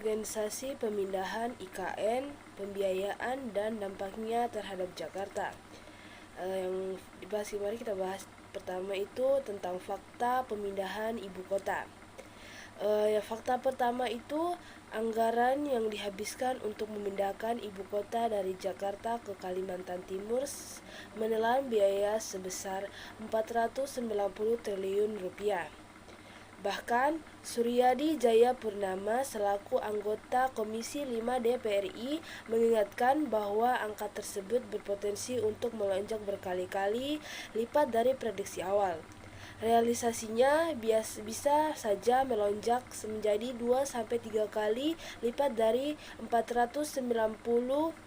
organisasi pemindahan IKN, pembiayaan, dan dampaknya terhadap Jakarta. Yang dibahas kemarin kita bahas pertama itu tentang fakta pemindahan ibu kota. Fakta pertama itu anggaran yang dihabiskan untuk memindahkan ibu kota dari Jakarta ke Kalimantan Timur menelan biaya sebesar 490 triliun rupiah. Bahkan, Suryadi Jayapurnama selaku anggota Komisi 5 DPRI mengingatkan bahwa angka tersebut berpotensi untuk melonjak berkali-kali lipat dari prediksi awal. Realisasinya bisa saja melonjak menjadi 2-3 kali lipat dari 490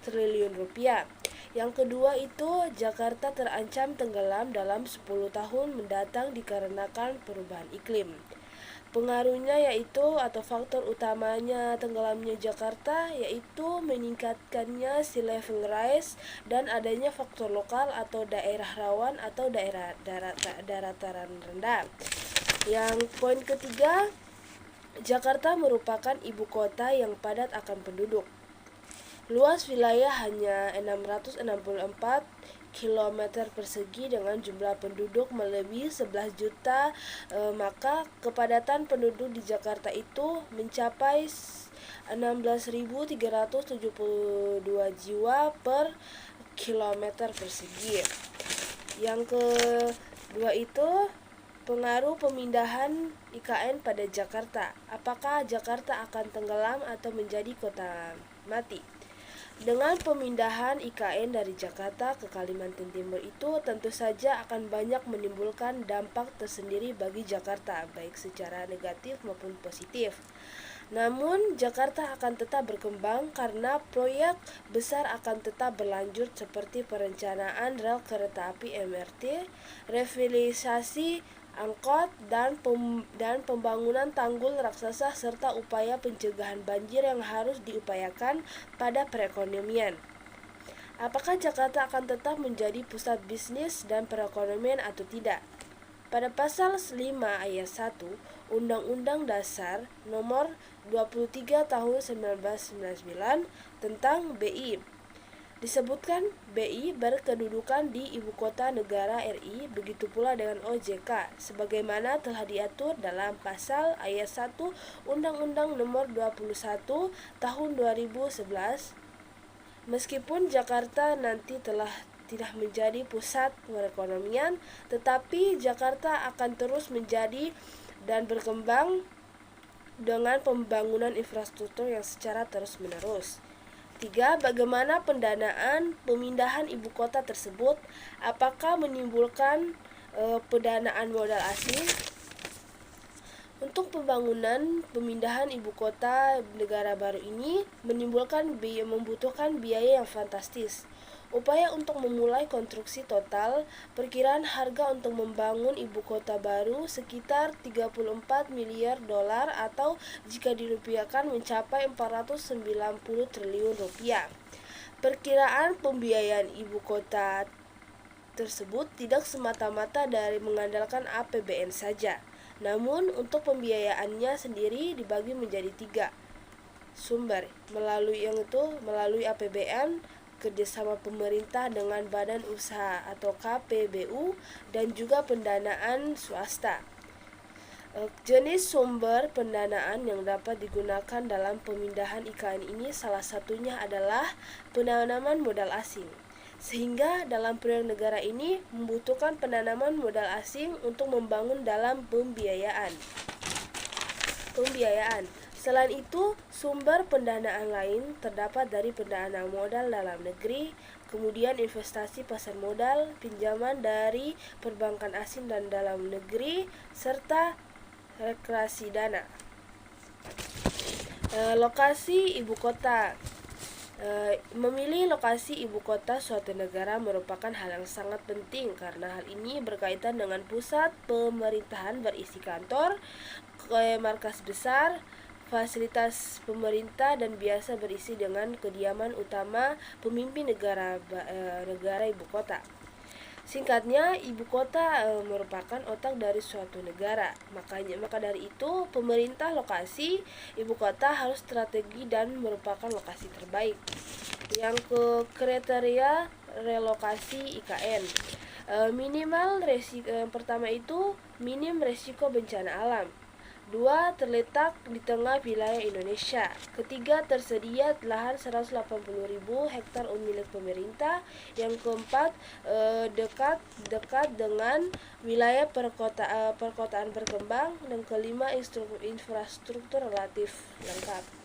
triliun rupiah. Yang kedua itu, Jakarta terancam tenggelam dalam 10 tahun mendatang dikarenakan perubahan iklim. Pengaruhnya yaitu atau faktor utamanya tenggelamnya Jakarta yaitu meningkatkannya sea level rise dan adanya faktor lokal atau daerah rawan atau daerah dataran rendah. Yang poin ketiga, Jakarta merupakan ibu kota yang padat akan penduduk. Luas wilayah hanya 664 km persegi dengan jumlah penduduk melebihi 11 juta, maka kepadatan penduduk di Jakarta itu mencapai 16.372 jiwa per kilometer persegi. Yang kedua itu pengaruh pemindahan IKN pada Jakarta. Apakah Jakarta akan tenggelam atau menjadi kota mati? Dengan pemindahan IKN dari Jakarta ke Kalimantan Timur itu tentu saja akan banyak menimbulkan dampak tersendiri bagi Jakarta, baik secara negatif maupun positif. Namun, Jakarta akan tetap berkembang karena proyek besar akan tetap berlanjut seperti perencanaan rel kereta api MRT, revitalisasi angkot, dan pembangunan tanggul raksasa serta upaya pencegahan banjir yang harus diupayakan pada perekonomian. Apakah Jakarta akan tetap menjadi pusat bisnis dan perekonomian atau tidak? Pada pasal 5 ayat 1 Undang-Undang Dasar Nomor 23 Tahun 1999 tentang BI disebutkan BI berkedudukan di Ibu Kota Negara RI, begitu pula dengan OJK, sebagaimana telah diatur dalam pasal ayat 1 Undang-Undang Nomor 21 Tahun 2011. Meskipun Jakarta nanti telah tidak menjadi pusat perekonomian, tetapi Jakarta akan terus menjadi dan berkembang dengan pembangunan infrastruktur yang secara terus-menerus. 3. Bagaimana pendanaan pemindahan ibu kota tersebut? Apakah menimbulkan pendanaan modal asing? Untuk pembangunan pemindahan ibu kota negara baru ini membutuhkan biaya yang fantastis. Upaya untuk memulai konstruksi total, perkiraan harga untuk membangun ibu kota baru sekitar 34 miliar dolar atau jika dirupiahkan mencapai 490 triliun rupiah. Perkiraan pembiayaan ibu kota tersebut tidak semata-mata dari mengandalkan APBN saja. Namun untuk pembiayaannya sendiri dibagi menjadi 3 sumber, melalui APBN, kerjasama pemerintah dengan badan usaha atau KPBU, dan juga pendanaan swasta. Jenis sumber pendanaan yang dapat digunakan dalam pemindahan IKN ini salah satunya adalah penanaman modal asing. Sehingga dalam proyek negara ini membutuhkan penanaman modal asing untuk membangun dalam pembiayaan. Selain itu, sumber pendanaan lain terdapat dari pendanaan modal dalam negeri, kemudian investasi pasar modal, pinjaman dari perbankan asing dan dalam negeri, serta rekreasi dana. Lokasi ibu kota. Memilih lokasi ibu kota suatu negara merupakan hal yang sangat penting karena hal ini berkaitan dengan pusat pemerintahan berisi kantor, markas besar, fasilitas pemerintah, dan biasa berisi dengan kediaman utama pemimpin negara ibu kota. Singkatnya, ibu kota merupakan otak dari suatu negara. Maka dari itu, pemerintah lokasi ibu kota harus strategi dan merupakan lokasi terbaik. Yang ke kriteria relokasi IKN. Yang pertama itu minim resiko bencana alam. 2. Terletak di tengah wilayah Indonesia. Ketiga, tersedia lahan 180.000 hektar milik pemerintah. Yang keempat, dekat dengan wilayah perkotaan berkembang. Dan kelima, infrastruktur relatif lengkap.